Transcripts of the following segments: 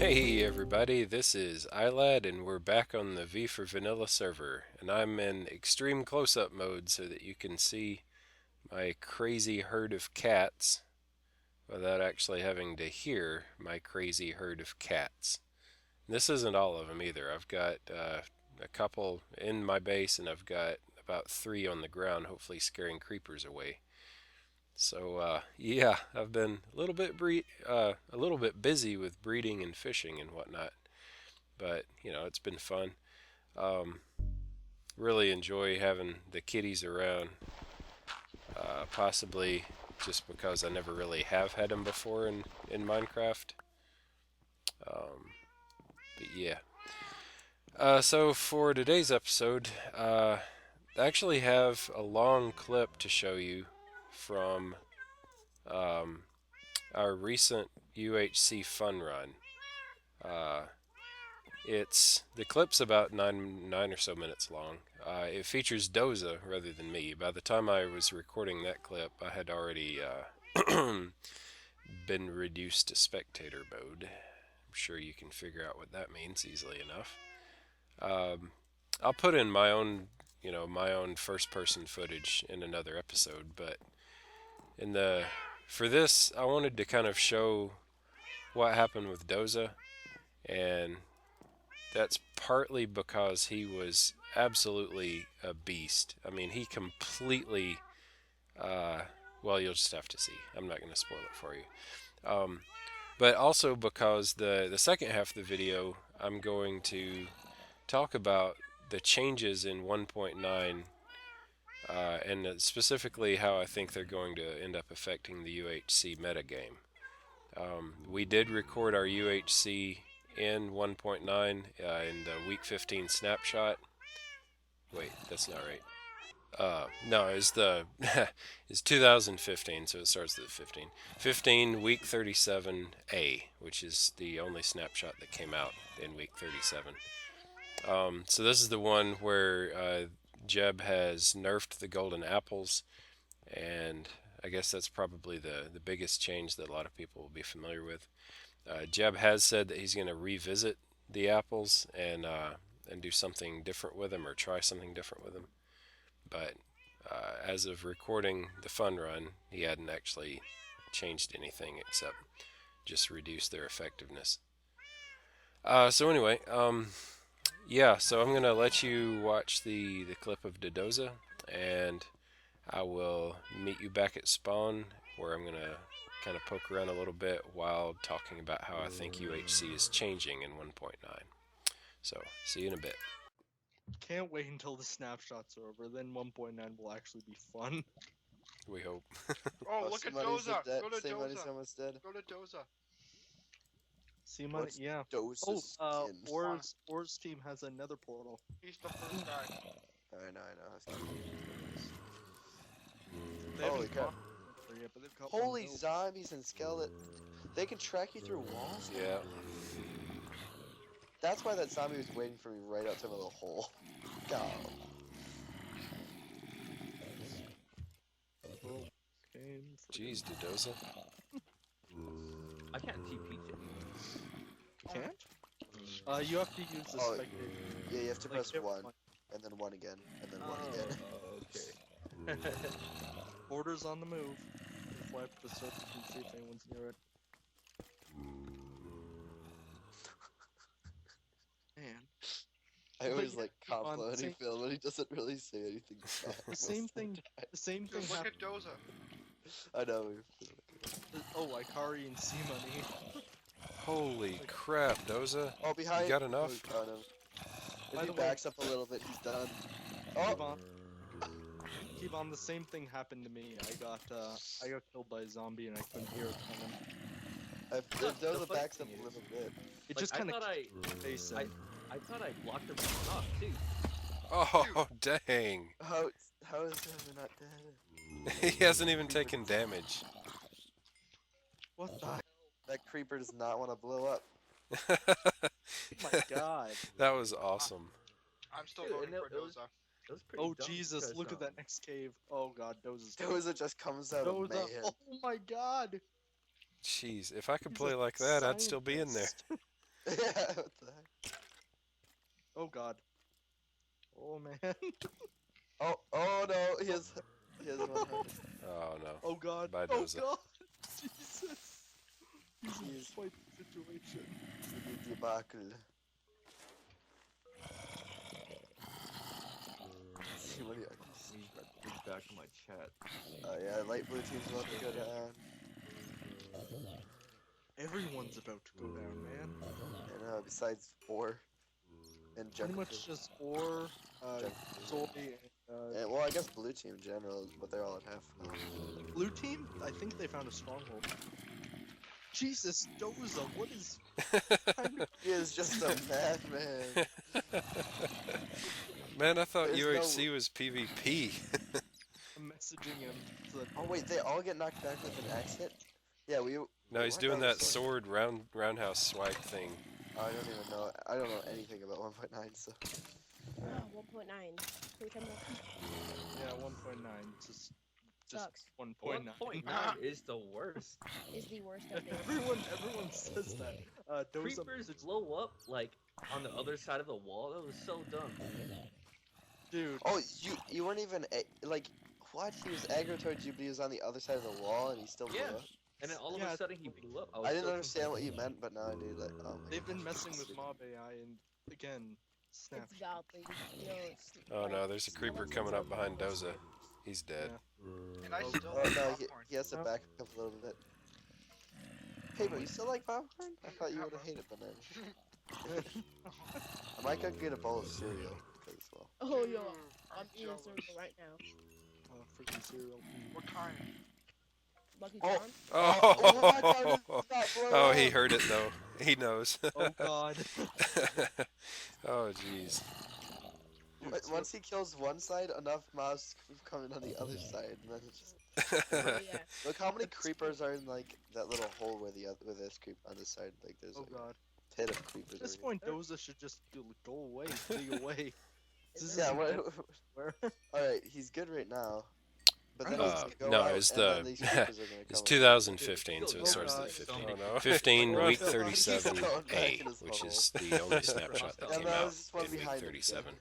Hey everybody, this is iLad and we're back on the V for Vanilla server, and I'm in extreme close-up mode so that you can see my crazy herd of cats without actually having to hear my crazy herd of cats. This isn't all of them either. I've got a couple in my base and I've got about three on the ground, hopefully scaring creepers away. So yeah, I've been a little bit busy with breeding and fishing and whatnot, but it's been fun. Um, really enjoy having the kitties around. Possibly just because I never really have had them before in Minecraft. Um, but yeah. So for today's episode, I actually have a long clip to show you from um, our recent UHC fun run. Uh, It's the clip's about nine or so minutes long. It features Doza rather than me. By the time I was recording that clip, I had already been reduced to spectator mode. I'm sure you can figure out what that means easily enough. Um, I'll put in my own first-person footage in another episode, but in the for this, I wanted to kind of show what happened with Doza, and that's partly because he was absolutely a beast. I mean, he completely. Uh, well, you'll just have to see. I'm not going to spoil it for you. Um, but also because the second half of the video, I'm going to talk about the changes in 1.9 and specifically how I think they're going to end up affecting the UHC metagame. We did record our UHC in 1.9 in the week 15 snapshot. Wait, that's not right. No, it's the it's 2015, so it starts at 15. 15 week 37A, which is the only snapshot that came out in week 37. So this is the one where Jeb has nerfed the golden apples, and I guess that's probably the biggest change that a lot of people will be familiar with. Jeb has said that he's going to revisit the apples and do something different with them or try something different with them. But as of recording the fun run, he hadn't actually changed anything except just reduce their effectiveness. So anyway, yeah. So I'm gonna let you watch the clip of DaDoza, and I will meet you back at spawn, where I'm gonna kind of poke around a little bit while talking about how I think UHC is changing in 1.9. So, see you in a bit. Can't wait until the snapshots are over. Then 1.9 will actually be fun. We hope. Oh, look at Doza! Go to Somebody's Doza! almost dead. Go to Doza! See my What's yeah. Doza's Oh, skin? Or's team has another portal. He's the first guy. I know. They Holy haven't crap. caught one yet, but they've caught one Holy build. zombies and skeleton. They can track you through walls? Yeah. That's why that zombie was waiting for me right outside of the hole. God. Jeez, DaDoza. I can't TP shit. You can't? You have to use the Oh, spectator. Yeah, you have to Like, press never 1, mind. and then 1 again, and then 1 again. Okay. Order's on the move. Fly up the surface and see if anyone's near it. Man. I always yeah, like keep on complimenting saying- Phil, but he doesn't really say anything. The same thing. The same thing Dude, look happened. at Doza. I know. Oh, Ikari and Sea Money. Holy crap, Doza. Oh, behind. You got enough? Oh, no. By If the he way- backs up a little bit, he's done. Keep Oh! on. Keep on. The same thing happened to me. I got killed by a zombie and I couldn't hear it coming. If The Doza funny backs up thing a is- little bit. It Like, just kind of I thought I thought I blocked him from off too. Oh, dang. How is Doza not dead? He hasn't even taken damage. What the? That creeper does not want to blow up. Oh my god. That was awesome. I'm still Dude, voting and for it was- Doza. It was pretty Oh dumb Jesus! because, Look at that next cave. Oh god, Doza's. Doza just comes out of Doza. mayhem. Oh my god. Jeez, if I could He's play a like that, I'd still be in there. scientist. Yeah, what the heck? Oh god. Oh man. Oh no, he has one heart. Oh no. Oh god. Bye, Oh Doza. god. Jesus. He's in Jeez. quite a situation. The debacle. See what he He's got big back in my chat. yeah, light blue team's about to go down. Everyone's about to go down, man. And besides 4 and Pretty Jungle. much just Or, Soy, and Well, I guess blue team in general, but they're all at half now. Blue Team. I think they found a stronghold. Jesus, Doza, what is kind of He is just a madman. Man, I thought There's UHC was PvP. messaging him? So that, Oh wait, they all get knocked back with an axe hit? Yeah, No, he's what? doing No, that sword. sword roundhouse swipe thing. I don't even know. I don't know anything about 1.9, so. 1.9. Can we tell me yeah, 1.9. Just sucks? 1.9. 1.9 is the worst. Is the worst update. Everyone says that. Doza Creepers blow up like on the other side of the wall. That was so dumb. dude. Oh, you weren't even like what? He was aggro towards you, but he was on the other side of the wall, and he still blew Yeah. up. And then all of Yeah, a sudden he blew up. I didn't so understand what confused. you meant, but now I do. Like, oh my They've been gosh. messing with mob AI and again, It's snapshot. godly. You know, it's Oh like, no, there's a creeper coming up behind Doza. He's dead. And I Oh, still Oh like no, popcorn. he has to No. back up a little bit. Hey, but you still like popcorn? I thought you would have hated bananas. I might go get a bowl of cereal, because, well. Oh, yo, I'm eating jealous. cereal right now. Freaking cereal. What kind? Lucky Oh. Charms? Oh my God, it's not blowing Oh, he up. heard it though. He knows. Oh god. Oh jeez. But once he kills one side, enough mobs keep coming on the other side, and then it's just. Oh, yeah. Look how many creepers are in like that little hole where where this creep on this side. Like there's Oh like god. a pit of creepers. At this over here. point, Doza should just go away, flee away. Is Yeah, it- Yeah. Where? All right, he's good right now. But then Uh, he's gonna go no, out, it's and then the- these creepers are gonna It's come 2015, so it Oh, starts God. at 15. Oh, no. 15 Run. week He's going back 37A, in his which hole. is the only snapshot that Yeah, came no, out this is one in week behind him, 37.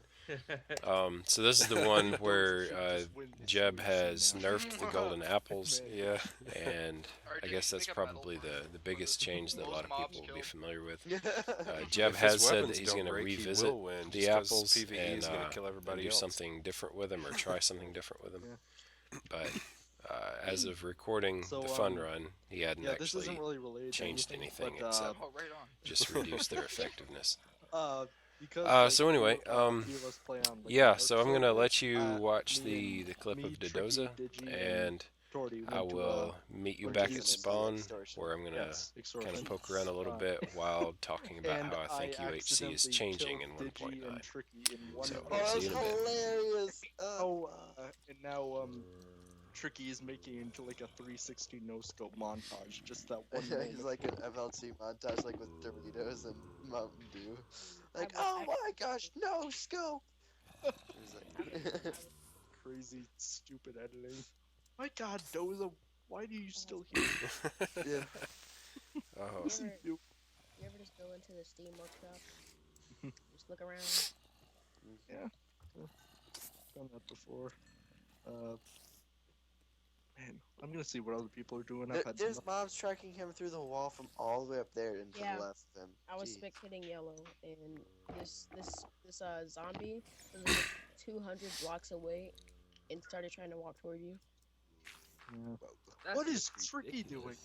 Oh, So this is the one Doza where should just win this Jeb UHC has now. nerfed the golden apples, Man. yeah, and Or I did guess you that's make a medal probably the for biggest change that a most lot of mobs people will be killed? familiar with. Yeah. Jeb If has his said that weapons he's don't going to break, he revisit will win, the just 'cause apples PvE and is gonna kill everybody do else. something different with them or try something different with them. Yeah. But as of recording So, the fun run, he hadn't Yeah, this actually isn't really related to changed anything, anything but, except Oh, right on. just reduce their effectiveness. because so anyway, few of us play on, like, Yeah, dark so I'm gonna servers, let you watch me the clip me, of Tricky, DaDoza, Digi, and Jordy I went to, will meet you we're back just at gonna do spawn, extortion. where I'm gonna yes, kind extortion. of poke around a little bit while talking about And how I think UHC is accidentally changing killed in Digi 1.9. and Tricky in one So, Oh, we'll that see was you in a bit. hilarious. and now Tricky is making into like a 360 no scope montage. Just that one. Yeah, he's moment. like an MLT montage, like with Doritos and Mountain Dew. Like, I- oh my gosh, no scope. He's like, Crazy, stupid editing. My God, Doza, why are you still here? yeah. Oh, Listen, You ever just go into the Steam workshop? Just look around. done that before. Man, I'm gonna see what other people are doing. I've had There's some. mobs tracking him through the wall from all the way up there and to Yeah. the left of him. I was Jeez. spectating yellow, and this zombie was like 200 blocks away, and started trying to walk toward you. Yeah. that's What is just Tricky ridiculous. doing?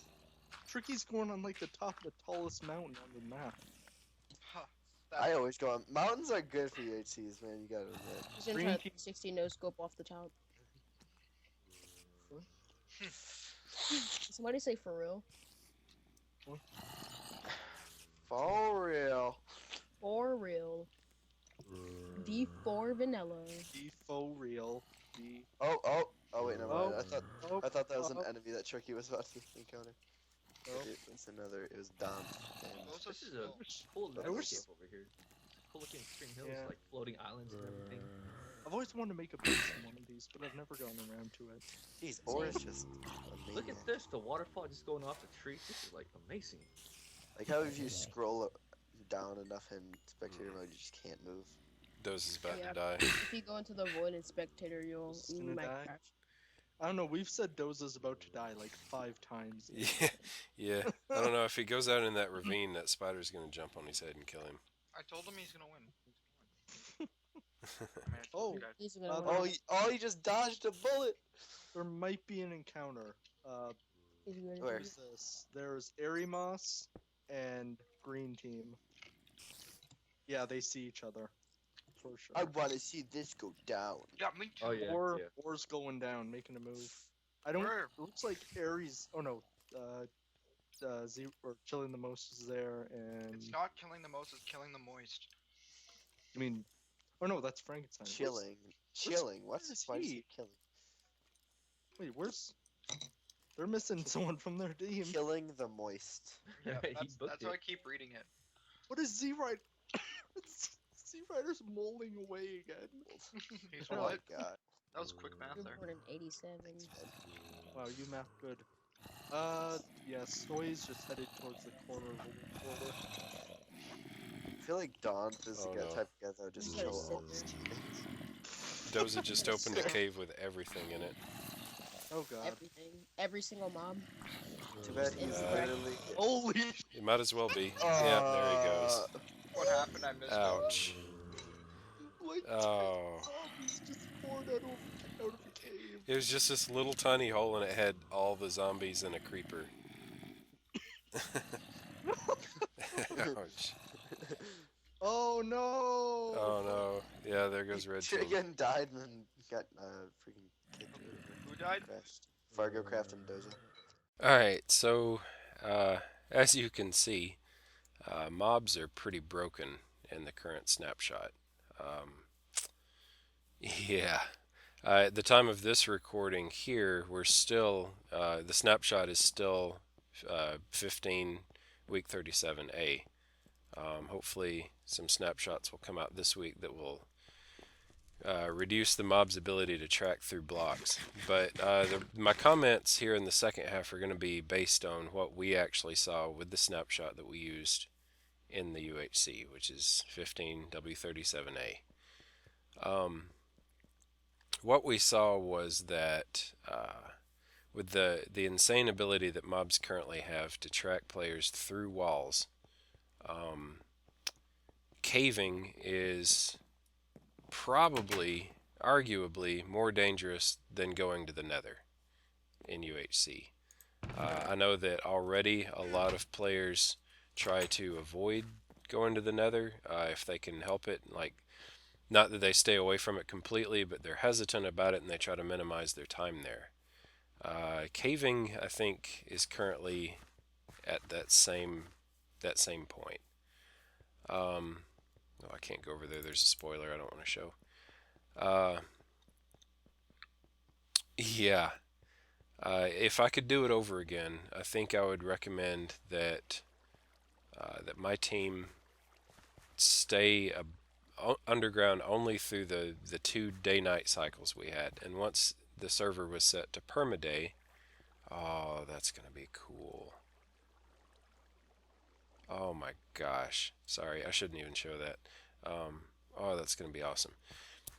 Tricky's going on like the top of the tallest mountain on the map. Huh. I always go on. Mountains are good for UHCs, man. You gotta admit. He's gonna Green try team- 60 no scope off the top. Somebody say for real. For real. For real. D4 vanilla. Be faux real. Be. Oh wait, never mind. Oh, I thought that was an oh. enemy that Tricky was about to encounter. Oh. It's another. It was Dom. Those are This is a still- cool I wish- landscape over here. Cool looking green hills, Yeah. like floating islands and everything. I've always wanted to make a base in one of these, but I've never gotten around to it. Jeez, Or is just amazing. Look at this, the waterfall just going off the tree. This is like amazing. Like how if you scroll down enough in spectator mode, you just can't move. Doza's about Yeah. to die. If you go into the void and spectator, you Gonna might die? crash. I don't know. We've said Doza's about to die like 5 times. now. Yeah, yeah. I don't know if he goes out in that ravine, that spider's gonna jump on his head and kill him. I told him he's gonna win. He's gonna win. I mean, I told Oh, you guys. He's gonna Oh, win. He just dodged a bullet. there might be an encounter. He's gonna Where? win. Where's this? There's Moss and Green Team. Yeah, they see each other. For sure. I want to see this go down. Yeah, me too. Oh yeah. Or yeah. Or's going down, making a move. I don't. Where? It looks like Aries. Oh no. Or Chilling the Most is there, and It's not killing the most, it's killing the moist. I mean, oh no, that's Frankenstein. Chilling. What's where's why is he? he killing? Wait, where's? They're missing someone from their team. Killing the moist. Yeah, He that's booked why I it. keep reading it. What is Z-Rider? Z-Rider's molding away again. He's Oh what? my god. That was quick math there. 287. Wow, you math good. Yeah, Soy's just headed towards the corner of the quarter. I feel like Dawn is the Oh, guy no. type of guy that would just He's kill gonna all sit his there. teammates. Doza just opened a cave with everything in it. Oh god. Everything. Every single mob. Too bad he's It's literally. Holy It might as well be. Yeah, there he goes. What happened? I missed it. Ouch. like Oh. zombies just poured out of the cave. It was just this little tiny hole and it had all the zombies and a creeper. Ouch. Oh no! Oh no. Yeah, there goes Red Should Team. again died and then got freaking kicked or whatever. Who died? Crashed. Fargo Craft and Doza. Alright, so as you can see, mobs are pretty broken in the current snapshot. Yeah. At the time of this recording here, we're still, the snapshot is still 15 week 37A. Hopefully some snapshots will come out this week that will reduce the mob's ability to track through blocks. But my comments here in the second half are going to be based on what we actually saw with the snapshot that we used in the UHC, which is 15W37A. What we saw was that with the insane ability that mobs currently have to track players through walls, caving is probably, arguably, more dangerous than going to the nether in UHC. I know that already a lot of players try to avoid going to the nether if they can help it. Like, not that they stay away from it completely, but they're hesitant about it and they try to minimize their time there. Caving, I think, is currently at that same point. Oh, I can't go over there. There's a spoiler I don't want to show. Yeah. If I could do it over again, I think I would recommend that that my team stay underground only through the 2 day-night cycles we had. And once the server was set to permaday, oh, that's going to be cool. Oh my gosh. Sorry, I shouldn't even show that. Oh, that's going to be awesome.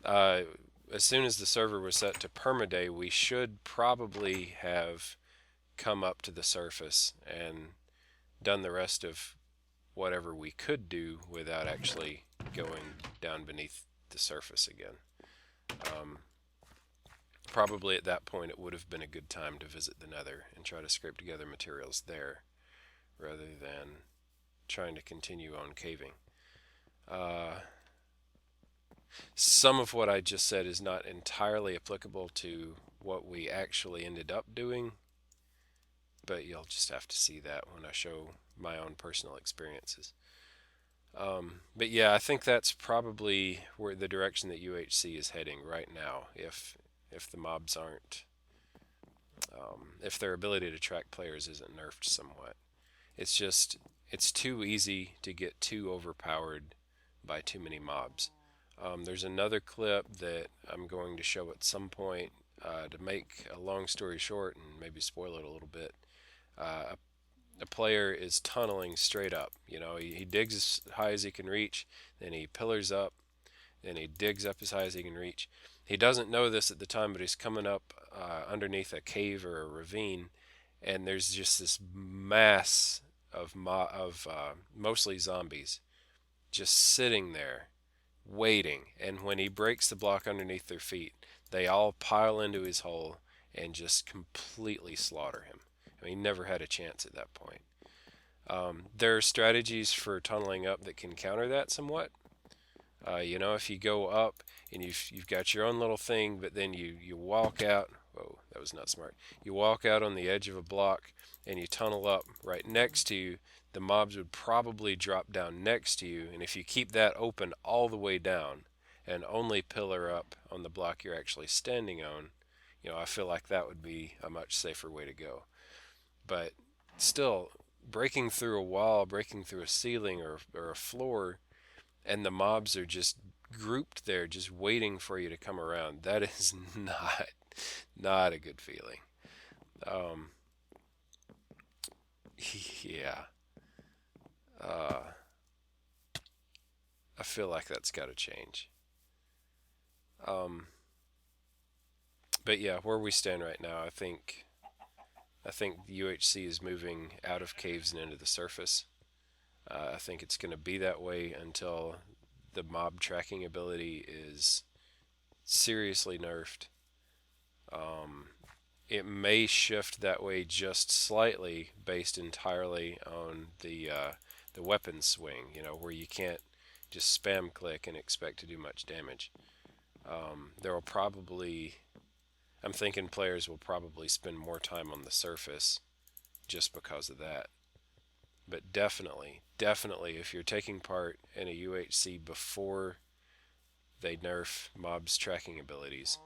As soon as the server was set to permaday, we should probably have come up to the surface and done the rest of whatever we could do without actually going down beneath the surface again. Probably at that point it would have been a good time to visit the nether and try to scrape together materials there rather than trying to continue on caving. Some of what I just said is not entirely applicable to what we actually ended up doing, but you'll just have to see that when I show my own personal experiences. But yeah, I think that's probably where the direction that UHC is heading right now. If the mobs aren't, if their ability to track players isn't nerfed somewhat, it's too easy to get too overpowered by too many mobs. There's another clip that I'm going to show at some point to make a long story short and maybe spoil it a little bit. a player is tunneling straight up. You know, he digs as high as he can reach, then he pillars up, then he digs up as high as he can reach. He doesn't know this at the time, but he's coming up underneath a cave or a ravine, and there's just this mass of mostly zombies just sitting there waiting. And when he breaks the block underneath their feet, they all pile into his hole and just completely slaughter him. I mean, he never had a chance at that point. There are strategies for tunneling up that can counter that somewhat. You know, if you go up and you've got your own little thing, but then you walk out. Whoa, that was not smart. You walk out on the edge of a block and you tunnel up right next to you. The mobs would probably drop down next to you, and if you keep that open all the way down and only pillar up on the block you're actually standing on, you know, I feel like that would be a much safer way to go. But still, breaking through a wall, breaking through a ceiling or a floor, and the mobs are just grouped there, just waiting for you to come around. That is not a good feeling. Yeah. I feel like that's got to change. But yeah, where we stand right now, I think the UHC is moving out of caves and into the surface. I think it's going to be that way until the mob tracking ability is seriously nerfed. It may shift that way just slightly based entirely on the weapon swing, you know, where you can't just spam click and expect to do much damage. There will probably, I'm thinking players will probably spend more time on the surface just because of that. But definitely, if you're taking part in a UHC before they nerf mobs tracking abilities,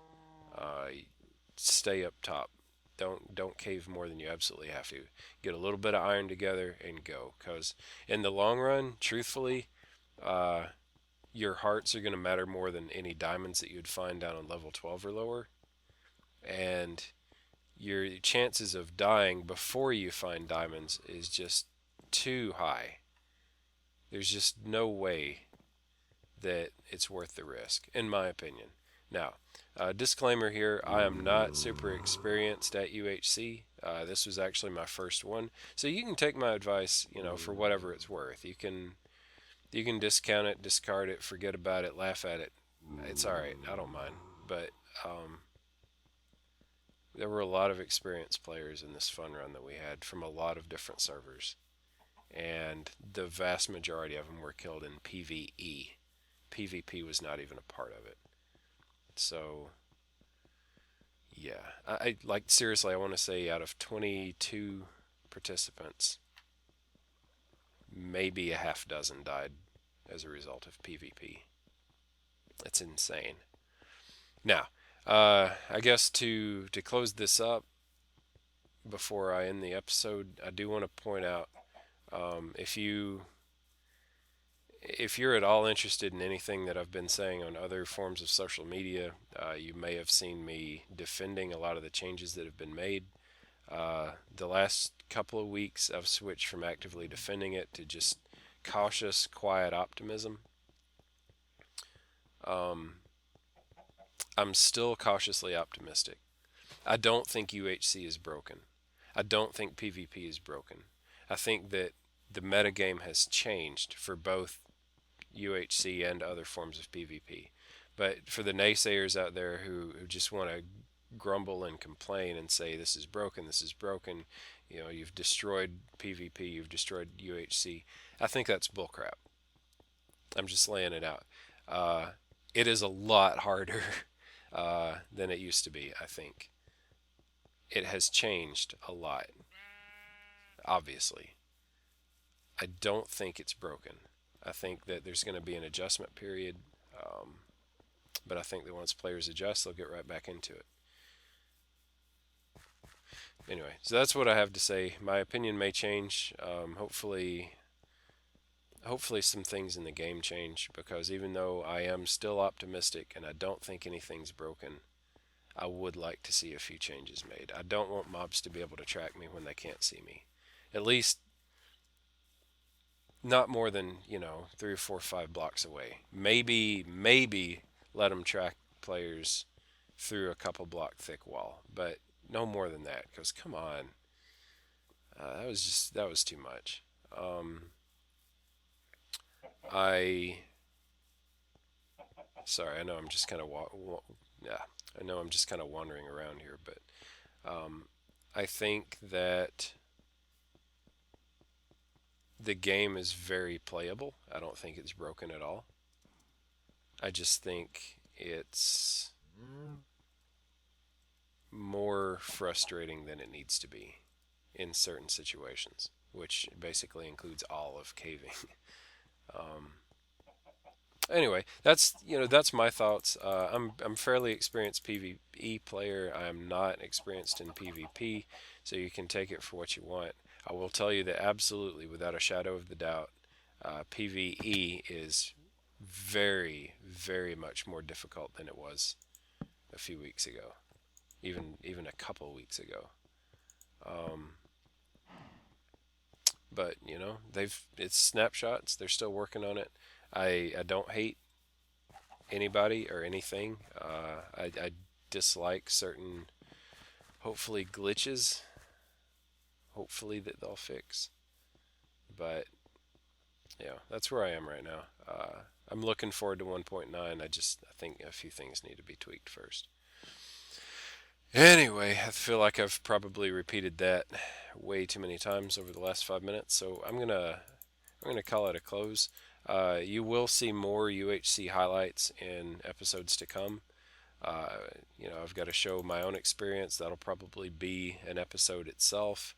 stay up top. Don't cave more than you absolutely have to. Get a little bit of iron together and go. Because in the long run, truthfully, your hearts are going to matter more than any diamonds that you'd find down on level 12 or lower. And your chances of dying before you find diamonds is just too high. There's just no way that it's worth the risk, in my opinion. Now, disclaimer here, I am not super experienced at UHC. This was actually my first one. So you can take my advice, you know, for whatever it's worth. You can discount it, discard it, forget about it, laugh at it. It's alright, I don't mind. But there were a lot of experienced players in this fun run that we had from a lot of different servers. And the vast majority of them were killed in PvE. PvP was not even a part of it. So, yeah. I like, seriously, I want to say out of 22 participants, maybe a half dozen died as a result of PvP. It's insane. Now, I guess to close this up, before I end the episode, I do want to point out, if you're at all interested in anything that I've been saying on other forms of social media, you may have seen me defending a lot of the changes that have been made. The last couple of weeks, I've switched from actively defending it to just cautious, quiet optimism. I'm still cautiously optimistic. I don't think UHC is broken. I don't think PvP is broken. I think that the metagame has changed for both UHC and other forms of PvP. But for the naysayers out there who just want to grumble and complain and say this is broken, you know, you've destroyed PvP, you've destroyed UHC, I think that's bullcrap. I'm just laying it out. It is a lot harder than it used to be, I think. It has changed a lot, obviously. I don't think it's broken. I think that there's going to be an adjustment period, but I think that once players adjust, they'll get right back into it. Anyway, so that's what I have to say. My opinion may change. Hopefully some things in the game change, because even though I am still optimistic and I don't think anything's broken, I would like to see a few changes made. I don't want mobs to be able to track me when they can't see me. at least not more than 3 or 4 or 5 blocks away. Maybe let them track players through a couple block thick wall, but no more than that. Because come on, that was too much. I sorry, I know I'm just kind of I know I'm just kind of wandering around here, but I think that the game is very playable. I don't think it's broken at all. I just think it's more frustrating than it needs to be in certain situations, which basically includes all of caving. Anyway, that's my thoughts. I'm fairly experienced PvE player. I am not experienced in PvP, so you can take it for what you want. I will tell you that absolutely, without a shadow of the doubt, PvE is very, very much more difficult than it was a few weeks ago, even a couple weeks ago. But it's snapshots. They're still working on it. I don't hate anybody or anything. I dislike certain, hopefully, glitches. Hopefully that they'll fix. But yeah, that's where I am right now. I'm looking forward to 1.9. I think a few things need to be tweaked first. Anyway, I feel like I've probably repeated that way too many times over the last 5 minutes, so I'm gonna call it a close. You will see more UHC highlights in episodes to come. I've got to show my own experience. That'll probably be an episode itself.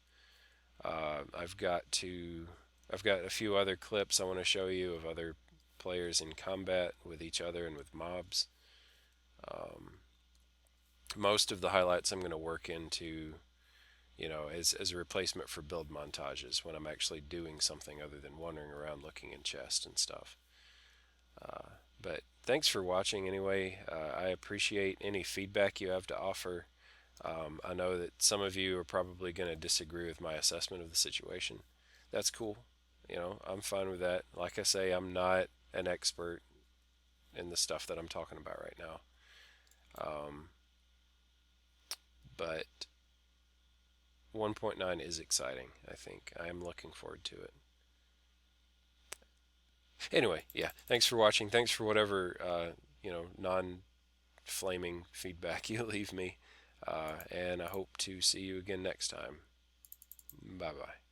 I've got a few other clips I want to show you of other players in combat with each other and with mobs. Most of the highlights I'm going to work into, as a replacement for build montages when I'm actually doing something other than wandering around looking in chests and stuff. But thanks for watching anyway. I appreciate any feedback you have to offer. I know that some of you are probably going to disagree with my assessment of the situation. That's cool. I'm fine with that. Like I say, I'm not an expert in the stuff that I'm talking about right now. But 1.9 is exciting, I think. I am looking forward to it. Anyway, yeah, thanks for watching. Thanks for whatever, non-flaming feedback you leave me. And I hope to see you again next time. Bye-bye.